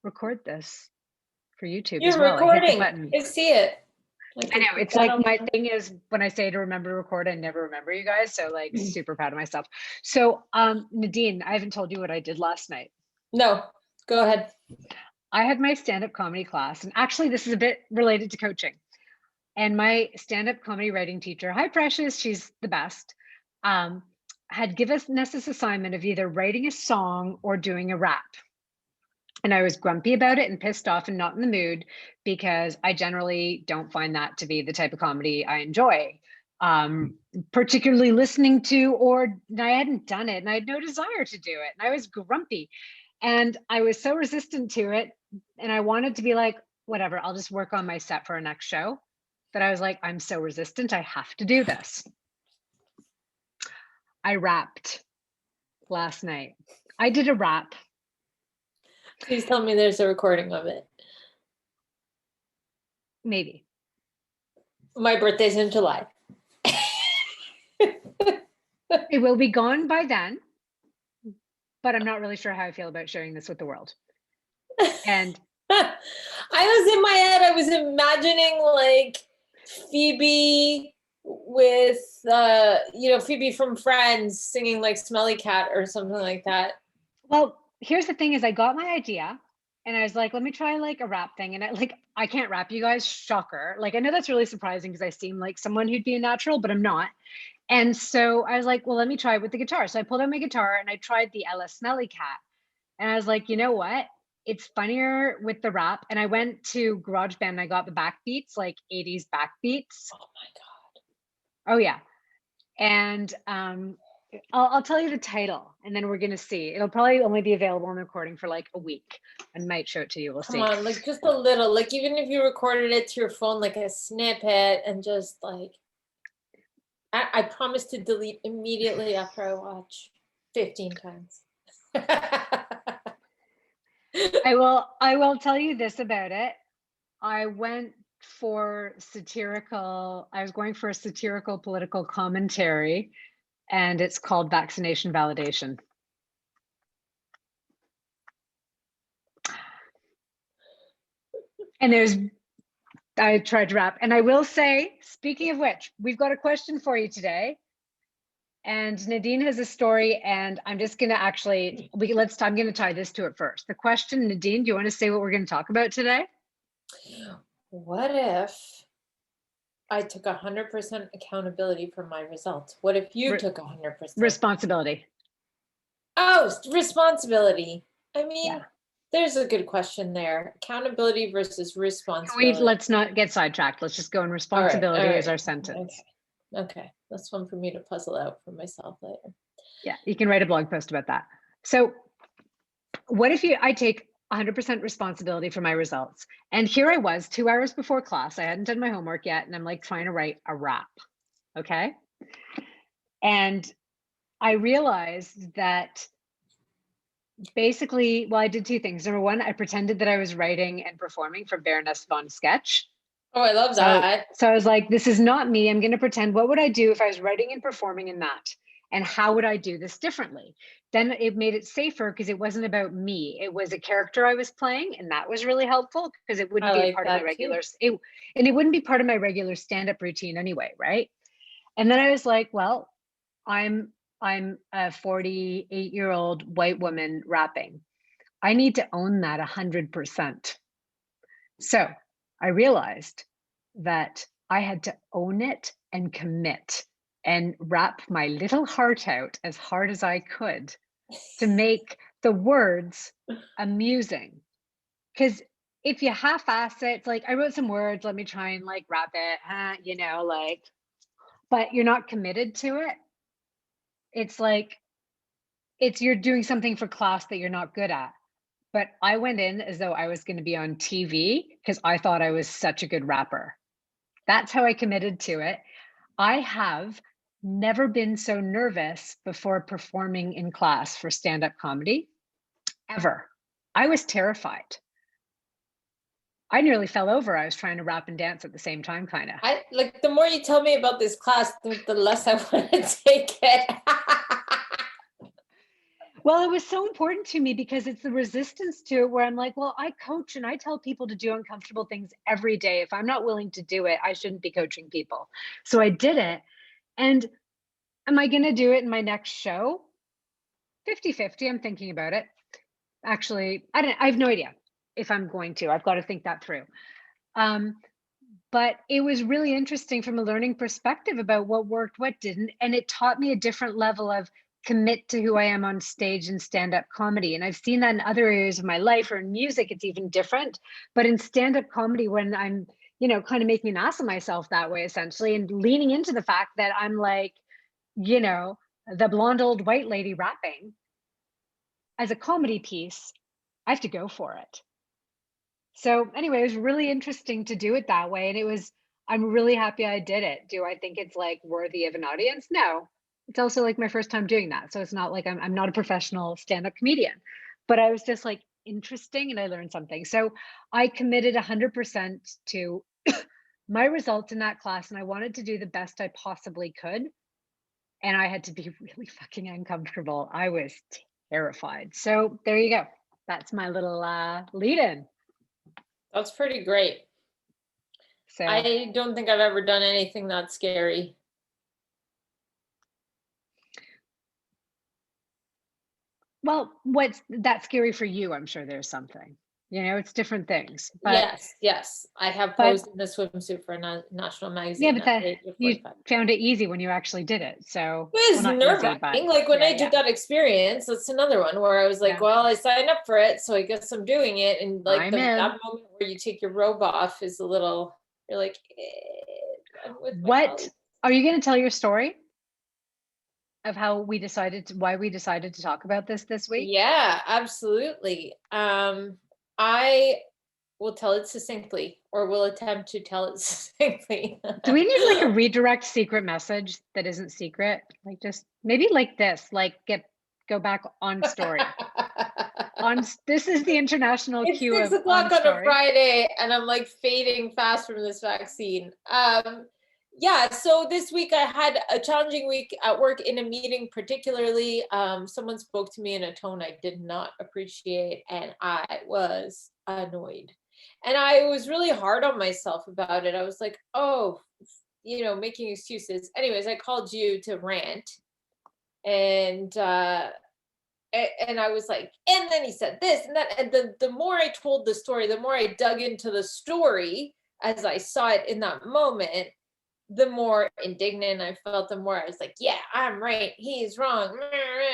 record this for YouTube as You're well. I hit the recording. button. I see it. I know. It's like my thing is when I say to remember to record, I never remember, you guys. So like super proud of myself. So Nadine, I haven't told you what I did last night. No, go ahead. I had my stand-up comedy class, and actually this is a bit related to coaching. And my stand-up comedy writing teacher, hi Precious, she's the best, had given us this assignment of either writing a song or doing a rap. And I was grumpy about it and pissed off and not in the mood because I generally don't find that to be the type of comedy I enjoy, particularly listening to, or I hadn't done it and I had no desire to do it. And I was grumpy and I was so resistant to it. And I wanted to be like, whatever, I'll just work on my set for our next show. But I was like, I'm so resistant, I have to do this. I rapped last night. I did a rap. Please tell me there's a recording of it. Maybe. My birthday's in July. It will be gone by then, but I'm not really sure how I feel about sharing this with the world. And I was in my head, I was imagining like Phoebe with, Phoebe from Friends singing like Smelly Cat or something like that. Well, here's the thing is I got my idea and I was like, let me try like a rap thing. And I can't rap, you guys, shocker. Like, I know that's really surprising because I seem like someone who'd be a natural, but I'm not. And so I was like, well, let me try it with the guitar. So I pulled out my guitar and I tried the Ella Smelly Cat. And I was like, you know what? It's funnier with the rap. And I went to GarageBand and I got the backbeats, like 80s backbeats. Oh my God. Oh yeah. And I'll tell you the title and then we're going to see. It'll probably only be available on the recording for like a week. I might show it to you. We'll see. Come on, like just a little, like even if you recorded it to your phone, like a snippet and just like, I promise to delete immediately after I watch 15 times. I will tell you this about it. I was going for a satirical political commentary, and it's called Vaccination Validation. And I tried to rap, and I will say, speaking of which, we've got a question for you today. And Nadine has a story, and I'm just gonna I'm gonna tie this to it first. The question, Nadine, do you want to say what we're gonna talk about today? What if I took 100% accountability for my results? What if you took 100%? Responsibility. Oh, responsibility. I mean, yeah. There's a good question there. Accountability versus responsibility. Let's not get sidetracked. Let's just go in responsibility as our sentence. Okay. That's one for me to puzzle out for myself later. Yeah, you can write a blog post about that. So what if I take 100% responsibility for my results? And here I was 2 hours before class. I hadn't done my homework yet. And I'm like trying to write a rap. Okay. And I realized that basically, well, I did two things. Number one, I pretended that I was writing and performing for Baroness von Sketch. Oh, I love that. So I was like, this is not me. I'm going to pretend, what would I do if I was writing and performing in that? And how would I do this differently? Then it made it safer because it wasn't about me. It was a character I was playing, and that was really helpful because it wouldn't be part of my regular, it wouldn't be part of my regular stand-up routine anyway, right? And then I was like, well, I'm a 48-year-old white woman rapping. I need to own that 100%. So I realized that I had to own it and commit and rap my little heart out as hard as I could to make the words amusing. Because if you half-ass it, it's like, I wrote some words, let me try and like rap it, but you're not committed to it. It's like, you're doing something for class that you're not good at. But I went in as though I was going to be on TV because I thought I was such a good rapper. That's how I committed to it. I have never been so nervous before performing in class for stand-up comedy, ever. I was terrified. I nearly fell over. I was trying to rap and dance at the same time, kind of. The more you tell me about this class, the less I want to take it. Well, it was so important to me because it's the resistance to it where I'm like, well, I coach and I tell people to do uncomfortable things every day. If I'm not willing to do it, I shouldn't be coaching people. So I did it. And am I going to do it in my next show? 50-50. I'm thinking about it. Actually, I have no idea if I'm going to. I've got to think that through. Um, but it was really interesting from a learning perspective about what worked, what didn't. And it taught me a different level of commit to who I am on stage and stand-up comedy. And I've seen that in other areas of my life, or in music, it's even different. But in stand-up comedy, when I'm, kind of making an ass of myself that way, essentially, and leaning into the fact that I'm like, the blonde old white lady rapping as a comedy piece, I have to go for it. So anyway, it was really interesting to do it that way. And I'm really happy I did it. Do I think it's like worthy of an audience? No. It's also like my first time doing that. So it's not like I'm not a professional stand-up comedian, but I was just like interesting and I learned something. So I committed 100% to my results in that class and I wanted to do the best I possibly could. And I had to be really fucking uncomfortable. I was terrified. So there you go. That's my little lead in. That's pretty great. So I don't think I've ever done anything that scary. well, what's that scary for you? I'm sure there's something. It's different things. But Yes. I have but posed in a swimsuit for a national yeah, magazine but at the that age of you 45. found it easy when you actually did it. So, It well, was not easy, but nerve-wracking. Like when I yeah. did that experience, that's another one where I was like, Yeah. well, I signed up for it, so I guess I'm doing it. And like I'm in. that moment where you take your robe off is a little, you're like, I'm with my What colleagues. are you going to tell your story of why we decided to talk about this week? Yeah, absolutely. I will tell it succinctly, or will attempt to tell it succinctly. Do we need like a redirect secret message that isn't secret? Like just maybe like this, like go back on story. This is the international It's cue 6 of on o'clock on a story. Friday, and I'm like fading fast from this vaccine. Yeah, so this week I had a challenging week at work in a meeting, particularly. Someone spoke to me in a tone I did not appreciate, and I was annoyed. And I was really hard on myself about it. I was like, oh, making excuses. Anyways, I called you to rant, and I was like, and then he said this and that. And the more I told the story, the more I dug into the story as I saw it in that moment, the more indignant I felt, the more I was like, yeah, I'm right. He's wrong.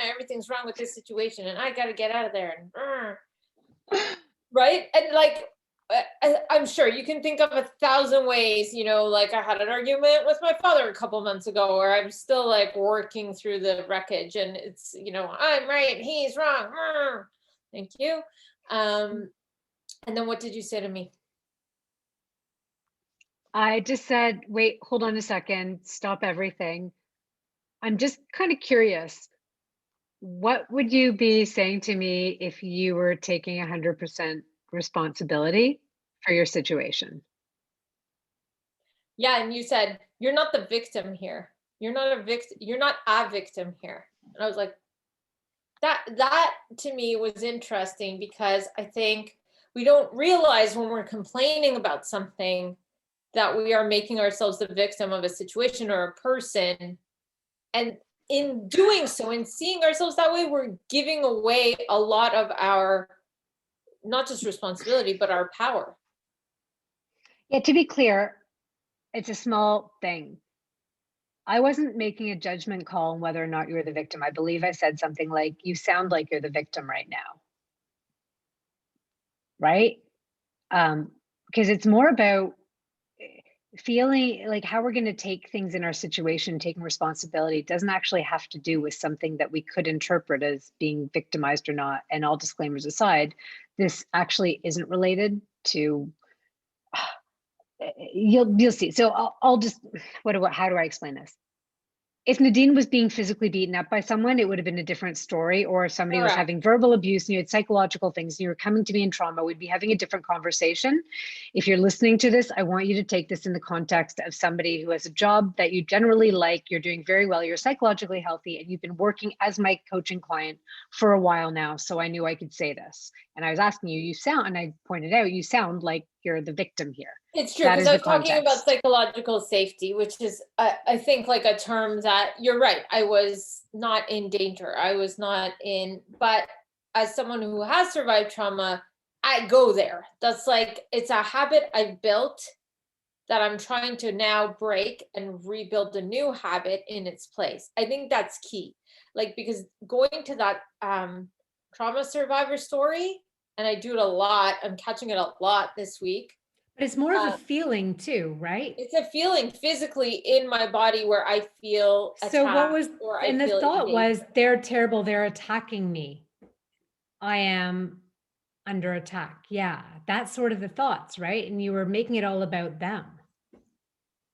Everything's wrong with this situation. And I got to get out of there. And right. And like, I'm sure you can think of 1,000 ways, like I had an argument with my father a couple months ago where I'm still like working through the wreckage and it's, I'm right, he's wrong. Thank you. And then what did you say to me? I just said, wait, hold on a second, stop everything. I'm just kind of curious. What would you be saying to me if you were taking 100% responsibility for your situation? Yeah, and you said, you're not the victim here. You're not a victim. You're not a victim here. And I was like, that to me was interesting because I think we don't realize when we're complaining about something that we are making ourselves the victim of a situation or a person. And in doing so, in seeing ourselves that way, we're giving away a lot of our, not just responsibility, but our power. Yeah, to be clear, it's a small thing. I wasn't making a judgment call on whether or not you were the victim. I believe I said something like, you sound like you're the victim right now. Right? Because it's more about feeling like how we're going to take things in our situation, taking responsibility doesn't actually have to do with something that we could interpret as being victimized or not. And all disclaimers aside, this actually isn't related to you'll see. So I'll just how do I explain this? If Nadine was being physically beaten up by someone, it would have been a different story. Or if somebody was Correct. having verbal abuse and you had psychological things and you were coming to me in trauma, we'd be having a different conversation. If you're listening to this, I want you to take this in the context of somebody who has a job that you generally like, you're doing very well, you're psychologically healthy, and you've been working as my coaching client for a while now. So I knew I could say this. And I was asking you, and I pointed out, you sound like you're the victim here. It's true, That because is I the was talking about context. psychological safety, which is, I think, like a term that you're right. I was not in danger. I was not in, but as someone who has survived trauma, I go there. That's like, it's a habit I've built that I'm trying to now break and rebuild a new habit in its place. I think that's key. Like, because going to that trauma survivor story, and I do it a lot, I'm catching it a lot this week. But it's more of a feeling too, right? It's a feeling physically in my body where I feel attacked. So what was, or I and the feel thought was, engaged. they're terrible, they're attacking me. I am under attack. Yeah, that's sort of the thoughts, right? And you were making it all about them.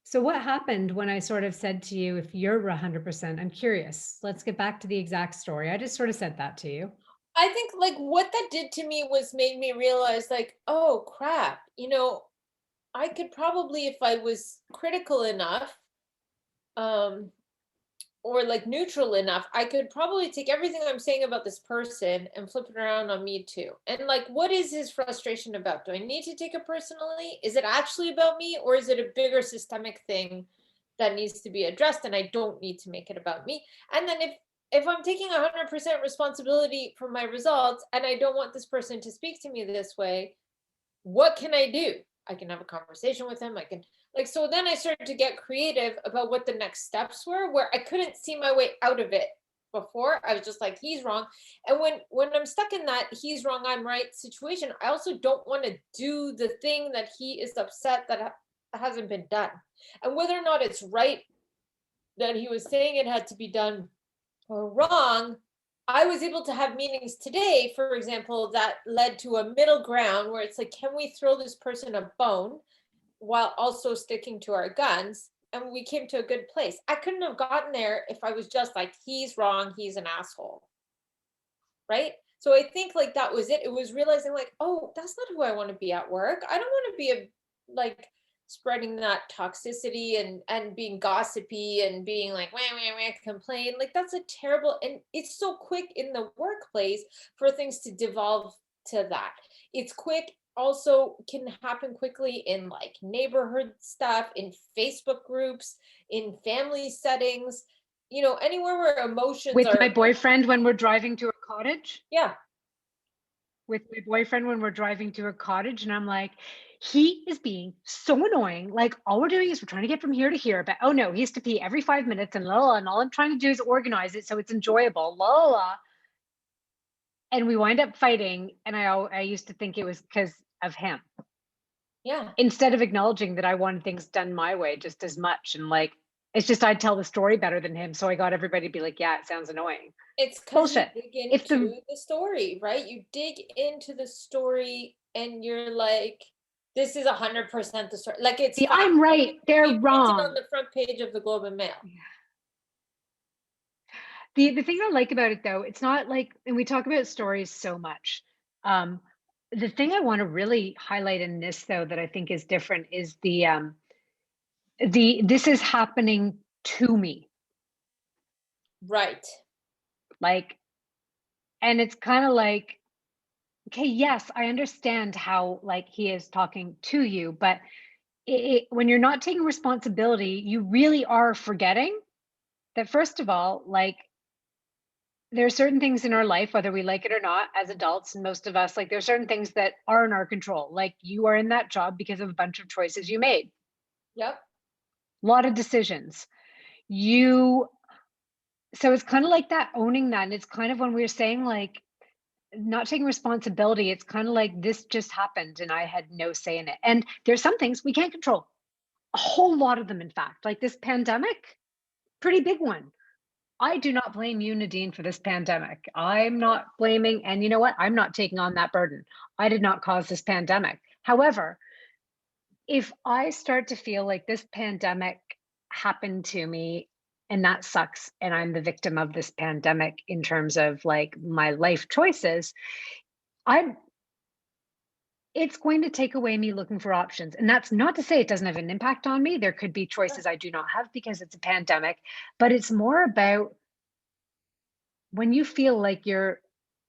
So what happened when I sort of said to you, if you're 100%, I'm curious, let's get back to the exact story. I just sort of said that to you. I think like what that did to me was made me realize like, oh crap, I could probably, if I was critical enough, um, or like neutral enough, I could probably take everything I'm saying about this person and flip it around on me too. And like, what is his frustration about? Do I need to take it personally? Is it actually about me, or is it a bigger systemic thing that needs to be addressed and I don't need to make it about me? And then if I'm taking 100% responsibility for my results and I don't want this person to speak to me this way, what can I do? I can have a conversation with him. I can like, so then I started to get creative about what the next steps were, where I couldn't see my way out of it before. I was just like, he's wrong. And when I'm stuck in that he's wrong, I'm right situation, I also don't want to do the thing that he is upset that hasn't been done. And whether or not it's right that he was saying it had to be done or wrong, I was able to have meetings today, for example, that led to a middle ground where it's like, can we throw this person a bone while also sticking to our guns? And we came to a good place. I couldn't have gotten there if I was just like, he's wrong, he's an asshole. Right? So I think like that was it. It was realizing like, oh, that's not who I want to be at work. I don't want to be like spreading that toxicity and being gossipy and being like wah, wah, wah, complain. Like that's a terrible, and it's so quick in the workplace for things to devolve to that. It's quick, also can happen quickly in like neighborhood stuff, in Facebook groups, in family settings, anywhere where emotions With are. my boyfriend when we're driving to a cottage. Yeah. With my boyfriend when we're driving to a cottage, and I'm like, he is being so annoying. Like, all we're doing is we're trying to get from here to here, but oh no, he has to pee every 5 minutes and la la, and all I'm trying to do is organize it so it's enjoyable, la la la. And we wind up fighting, and I used to think it was because of him. Yeah. Instead of acknowledging that I wanted things done my way just as much, and like, it's just I'd tell the story better than him, so I got everybody to be like, yeah, it sounds annoying. It's because you Bullshit. dig It's into the story, right? You dig into the story and you're like, this is 100% the story. Like it's fact. I'm right, they're We printed wrong. on the front page of the Globe and Mail. The thing I like about it though, it's not like, and we talk about stories so much. The thing I want to really highlight in this though that I think is different is the this is happening to me. Right. Like, and it's kind of like, okay, yes, I understand how like he is talking to you, but when you're not taking responsibility, you really are forgetting that first of all, like, there are certain things in our life, whether we like it or not, as adults, and most of us, like, there's certain things that are in our control. Like, you are in that job because of a bunch of choices you made. Yep. A lot of decisions. So it's kind of like that, owning that. And it's kind of when we're saying like not taking responsibility, it's kind of like this just happened and I had no say in it. And there's some things we can't control. A whole lot of them, in fact, like this pandemic, pretty big one. I do not blame you, Nadine, for this pandemic. I'm not blaming, and you know what? I'm not taking on that burden. I did not cause this pandemic. However, if I start to feel like this pandemic happened to me and that sucks, and I'm the victim of this pandemic in terms of like my life choices, I'm it's going to take away me looking for options. And that's not to say it doesn't have an impact on me. There could be choices I do not have because it's a pandemic, but it's more about when you feel like you're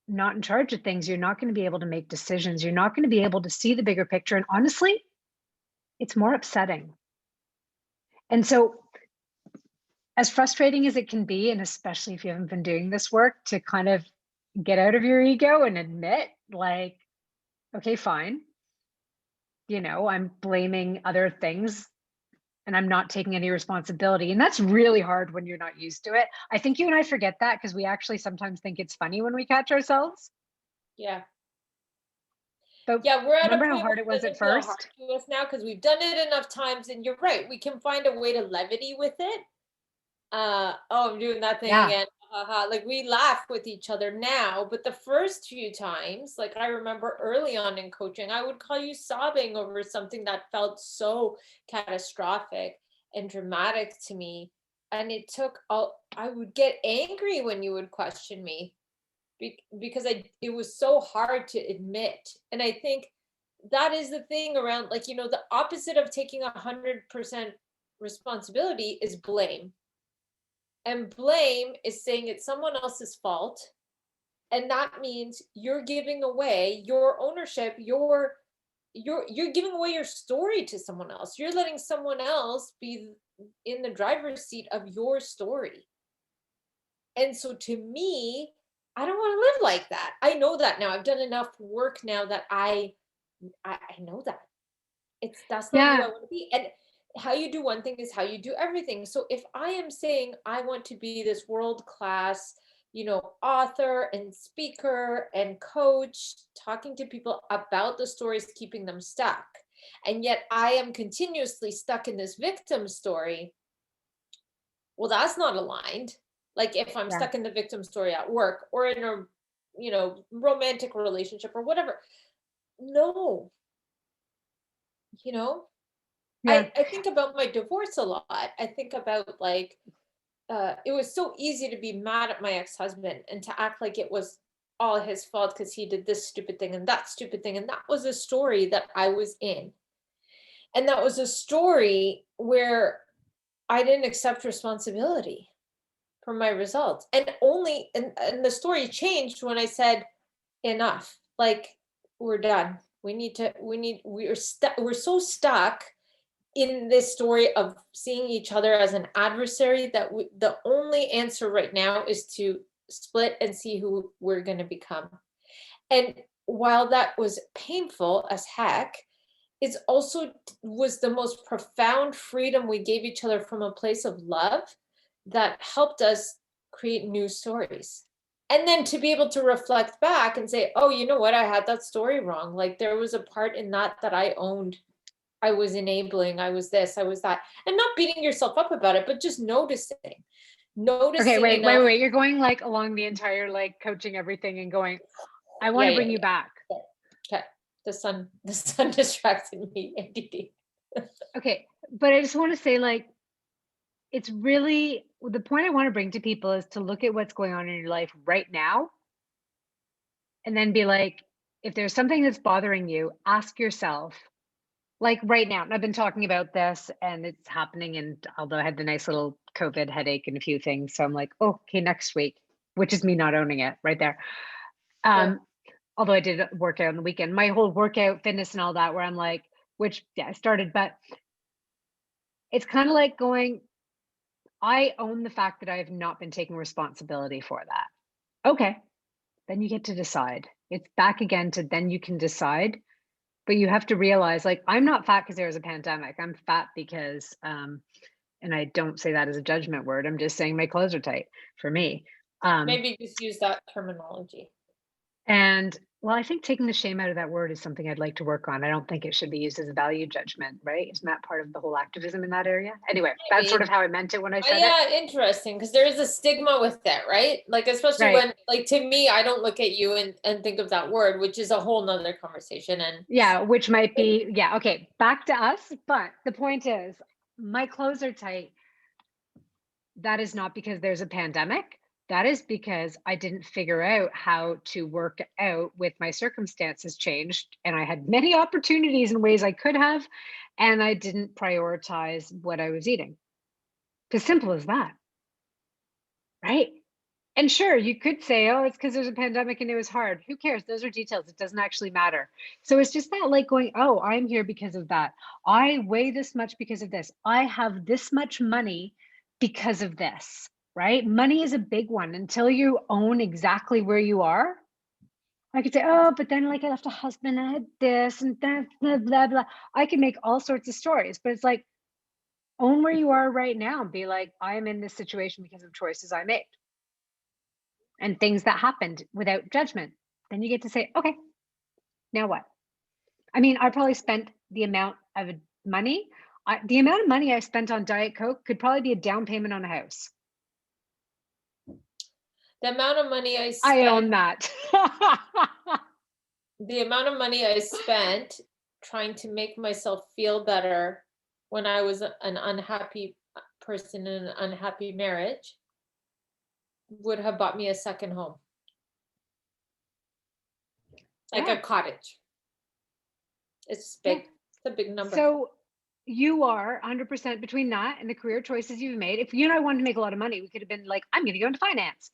not in charge of things, you're not going to be able to make decisions. You're not going to be able to see the bigger picture. And honestly, it's more upsetting. And so, as frustrating as it can be, and especially if you haven't been doing this work, to kind of get out of your ego and admit, like, okay, fine, I'm blaming other things and I'm not taking any responsibility. And that's really hard when you're not used to it. I think you and I forget that because we actually sometimes think it's funny when we catch ourselves. Yeah. But Yeah, we're at a remember how point hard where it it was at doesn't feel hard first? to us now because we've done it enough times, and you're right. We can find a way to levity with it. Oh, I'm doing that thing Yeah. again. Like we laugh with each other now, but the first few times, like I remember early on in coaching, I would call you sobbing over something that felt so catastrophic and dramatic to me. And it took all, I would get angry when you would question me because it was so hard to admit. And I think that is the thing around, like, the opposite of taking 100% responsibility is blame. And blame is saying it's someone else's fault. And that means you're giving away your ownership, you're giving away your story to someone else. You're letting someone else be in the driver's seat of your story. And so to me, I don't want to live like that. I know that now. I've done enough work now that I know that. That's not who I Yeah. want to be. And how you do one thing is how you do everything. So if I am saying I want to be this world class, author and speaker and coach, talking to people about the stories keeping them stuck, and yet I am continuously stuck in this victim story, well, that's not aligned. Like if I'm Yeah. stuck in the victim story at work or in a, romantic relationship or whatever. No, you know, Yeah. I think about my divorce a lot. I think about like, it was so easy to be mad at my ex-husband and to act like it was all his fault because he did this stupid thing and that stupid thing. And that was a story that I was in. And that was a story where I didn't accept responsibility for my results. And the story changed when I said, enough. Like, we're done. We're so stuck in this story of seeing each other as an adversary that the only answer right now is to split and see who we're going to become. And while that was painful as heck, it also was the most profound freedom we gave each other from a place of love that helped us create new stories. And then to be able to reflect back and say, oh, you know what? I had that story wrong. Like there was a part in that I owned. I was enabling, I was this, I was that. And not beating yourself up about it, but just noticing. Okay, Noticing wait. enough. You're going like along the entire like coaching everything and going, I want Yeah, to yeah, bring you yeah. back. Okay. The sun distracted me, ADD. Okay. But I just want to say, like, it's really the point I want to bring to people is to look at what's going on in your life right now and then be like, if there's something that's bothering you, ask yourself, like right now, and I've been talking about this and it's happening. And although I had the nice little COVID headache and a few things, so I'm like, oh, okay, next week, which is me not owning it right there. Yeah. Although I did work out on the weekend, my whole workout, fitness and all that, where I'm like, which yeah, I started, but it's kind of like going, I own the fact that I have not been taking responsibility for that. Okay, then you get to decide. It's back again to then you can decide, but you have to realize like I'm not fat because there was a pandemic. I'm fat because and I don't say that as a judgment word. I'm just saying my clothes are tight for me. Maybe just use that terminology. And well, I think taking the shame out of that word is something I'd like to work on. I don't think it should be used as a value judgment, right? Isn't that part of the whole activism in that area? Anyway, that's sort Maybe. of how I meant it when I said it. Yeah, interesting. Because there is a stigma with that, right? Like, especially Right. when, like, to me, I don't look at you and think of that word, which is a whole nother conversation. And Yeah, which might be, yeah, okay, back to us. But the point is, my clothes are tight. that is not because there's a pandemic. That is because I didn't figure out how to work out with my circumstances changed. And I had many opportunities in ways I could have, and I didn't prioritize what I was eating. As simple as that, right? And sure, you could say, oh, it's because there's a pandemic and it was hard. Who cares? Those are details. It doesn't actually matter. So it's just that like going, oh, I'm here because of that. I weigh this much because of this. I have this much money because of this, right? Money is a big one. Until you own exactly where you are, I could say, oh, but then like I left a husband, I had this and that, blah, blah, blah. I can make all sorts of stories, but it's like, own where you are right now and be like, I'm in this situation because of choices I made and things that happened without judgment. Then you get to say, okay, now what? I mean, I probably spent the amount of money. The amount of money I spent on Diet Coke could probably be a down payment on a house. The amount of money I I own that. the amount of money I spent trying to make myself feel better when I was an unhappy person in an unhappy marriage would have bought me a second home. Like a cottage. It's big. It's a big number. So you are 100% between that and the career choices you've made. If you and I wanted to make a lot of money, we could have been like, I'm going to go into finance.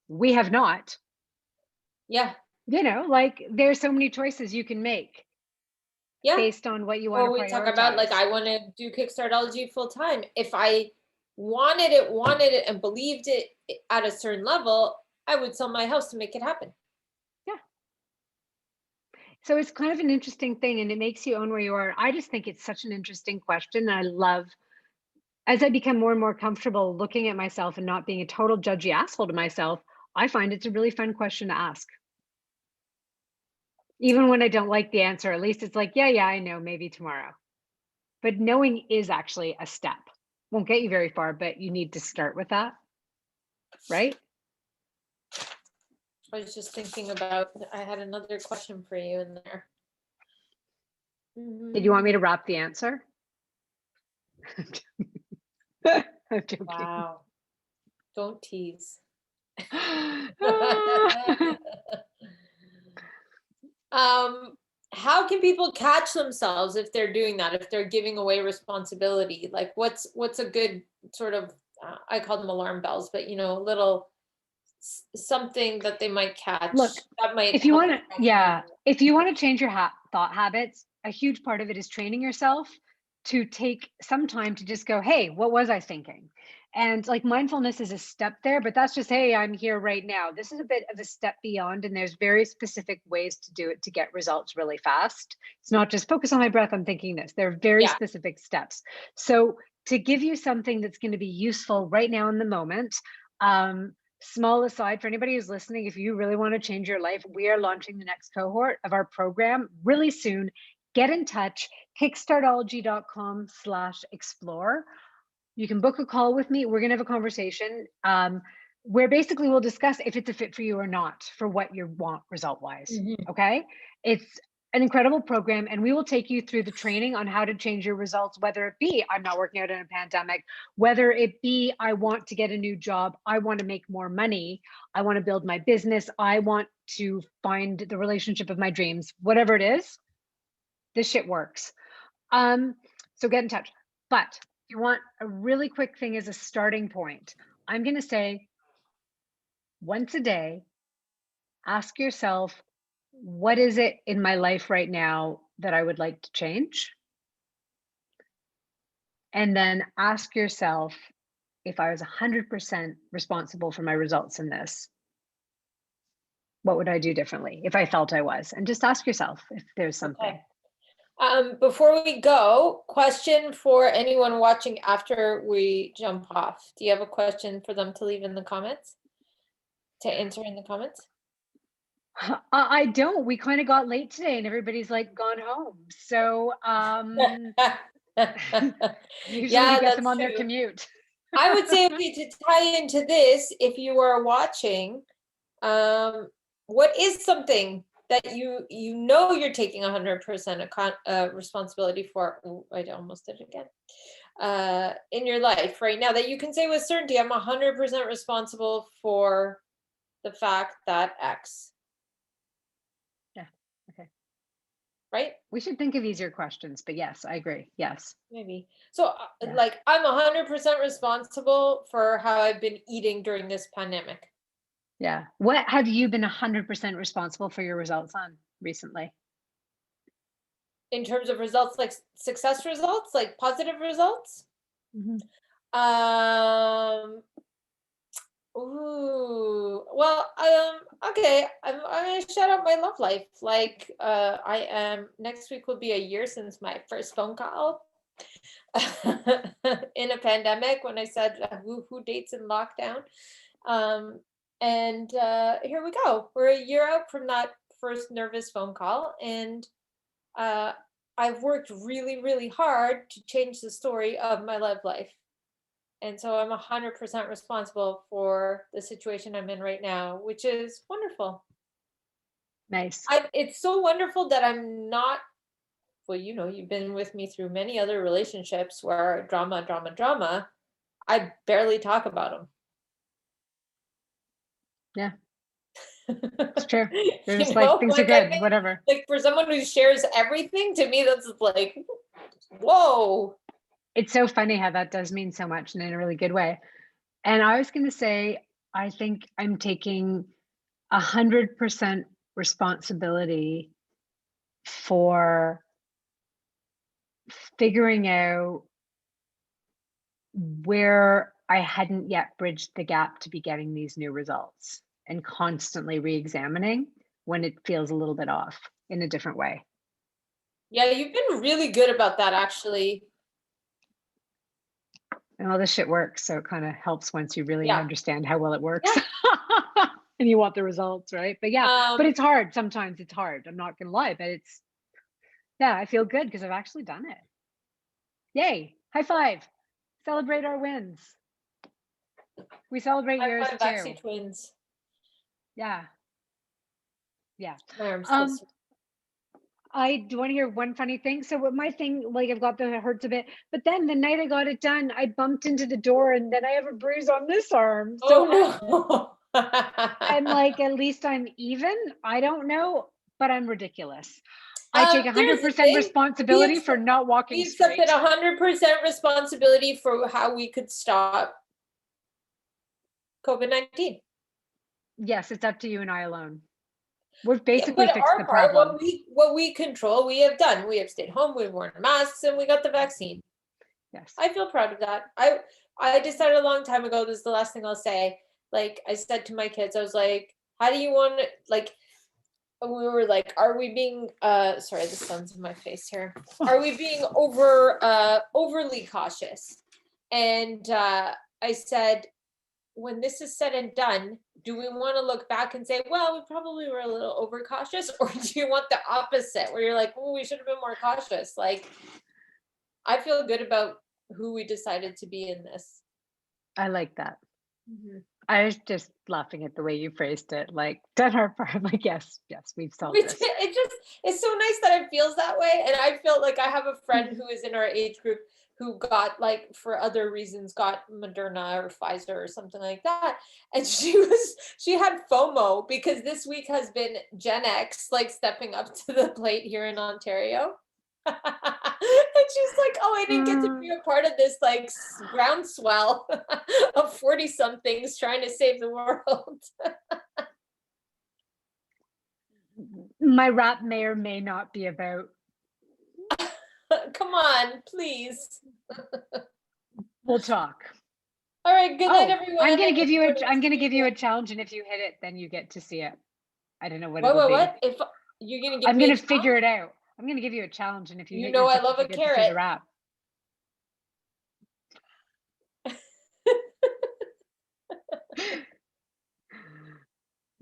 We have not. Yeah. You know, like there's so many choices you can make. Yeah. Based on what you want to prioritize. We talk about like, I want to do Kickstartology full time. If I wanted it and believed it at a certain level, I would sell my house to make it happen. Yeah. So it's kind of an interesting thing and it makes you own where you are. I just think it's such an interesting question. And I love, as I become more and more comfortable looking at myself and not being a total judgy asshole to myself, I find it's a really fun question to ask. Even when I don't like the answer, at least it's like, yeah, I know, maybe tomorrow. But knowing is actually a step. Won't get you very far, but you need to start with that, right? I was just thinking about, I had another question for you in there. Did you want me to wrap the answer? I'm joking. Wow. Don't tease. How can people catch themselves if they're doing that, if they're giving away responsibility? Like what's a good sort of, I call them alarm bells, but little something that they might catch. Look, that might if you want to, if you want to change your thought habits, a huge part of it is training yourself to take some time to just go, hey, what was I thinking? And like mindfulness is a step there, but that's just, hey, I'm here right now. This is a bit of a step beyond, and there's very specific ways to do it to get results really fast. It's not just focus on my breath, I'm thinking this. There are very specific steps. So to give you something that's going to be useful right now in the moment, small aside for anybody who's listening, if you really want to change your life, we are launching the next cohort of our program really soon. Get in touch, hKickstartology.com/explore. You can book a call with me. We're going to have a conversation where basically we'll discuss if it's a fit for you or not for what you want result-wise. Okay. It's an incredible program, and we will take you through the training on how to change your results, whether it be I'm not working out in a pandemic, whether it be I want to get a new job, I want to make more money, I want to build my business, I want to find the relationship of my dreams, whatever it is, this shit works. So get in touch. But if you want a really quick thing as a starting point, I'm going to say once a day, ask yourself, what is it in my life right now that I would like to change? And then ask yourself, if I was 100% responsible for my results in this, what would I do differently if I felt I was? And just ask yourself if there's something. Okay. Before we go, question for anyone watching after we jump off. Do you have a question for them to leave in the comments? To answer in the comments? I don't. We kind of got late today and everybody's like gone home. So usually we get them on their commute. I would say, okay, to tie into this, if you are watching, what is something that you're taking 100% responsibility for? Ooh, I almost did it again. in your life right now that you can say with certainty, I'm 100% responsible for the fact that X, Yeah. Okay. right? We should think of easier questions, but yes, I agree. Yes. Maybe. So Yeah. like I'm 100% responsible for how I've been eating during this pandemic. Yeah. What have you been 100% responsible for your results on recently? In terms of results, like success results, like positive results. Mhm. Ooh, well, okay. I'm gonna shout out my love life. Like, I am next week will be a year since my first phone call in a pandemic when I said who dates in lockdown. Um, and here we go. We're a year out from that first nervous phone call, and uh, I've worked really, really hard to change the story of my love life. And so I'm 100% responsible for the situation I'm in right now, which is wonderful. Nice. It's so wonderful that I'm not, well, you've been with me through many other relationships where drama, drama, drama. I barely talk about Yeah, them. it's true. They're You just like, know, things are like I good, think, whatever. like for someone who shares everything, to me, that's like, whoa. It's so funny how that does mean so much and in a really good way. And I was going to say, I think I'm taking 100% responsibility for figuring out where I hadn't yet bridged the gap to be getting these new results and constantly re-examining when it feels a little bit off in a different way. Yeah, you've been really good about that, actually. And all this shit works, so it kind of helps once you really Yeah. understand how well it works. Yeah. And you want the results, right? But yeah, but Um, it's hard. Sometimes it's hard. I'm not gonna lie, but yeah, I feel good because I've actually done it. Yay. High five. Celebrate our wins. We celebrate High yours five, too. Vaxie twins. Yeah. Yeah. My arm's still Um, I do want to hear one funny thing. So what my thing, like I've got the it hurts a bit, but then the night I got it done, I bumped into the door and then I have a bruise on this arm. So Oh no. I'm like, at least I'm even. I don't know, but I'm ridiculous. I take Here's the 100% thing. We responsibility for accept, not walking we accepted straight. 100% responsibility for how we could stop COVID-19. Yes, it's up to you and I alone. We've Yeah, basically but fixed our the part, problem. what we control, we have done. We have stayed home, we've worn masks, and we got the vaccine. Yes. I feel proud of that. I decided a long time ago, this is the last thing I'll say. Like I said to my kids, I was like, how do you want to, like, we were like, are we being sorry, the sun's in my face here. Are we being overly cautious? And I said, when this is said and done, do we want to look back and say, well, we probably were a little overcautious, or do you want the opposite where you're like, oh, we should have been more cautious? Like, I feel good about who we decided to be in this. I like that. Mhm. I was just laughing at the way you phrased it. Like, done our part. I'm like, yes, we've solved this. It's so nice that it feels that way. And I feel like I have a friend who is in our age group who got, like, for other reasons, got Moderna or Pfizer or something like that. And she had FOMO because this week has been Gen X, like, stepping up to the plate here in Ontario. And she's like, oh, I didn't get to be a part of this, like, groundswell of 40 somethings trying to save the world. My rap may or may not be about. Come on, please. We'll talk. All right, good night, everyone. I'm gonna give you a challenge, and if you hit it, then you get to see it. I don't know what it'll be. What? If you're gonna give I'm me gonna a figure challenge? it out. I'm gonna give you a challenge, and if you You hit know your I challenge, love you a get to see the carrot. rap.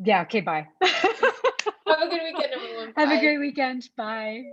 Yeah, okay, bye. Have a good weekend, everyone. Have a Bye. great weekend. Bye.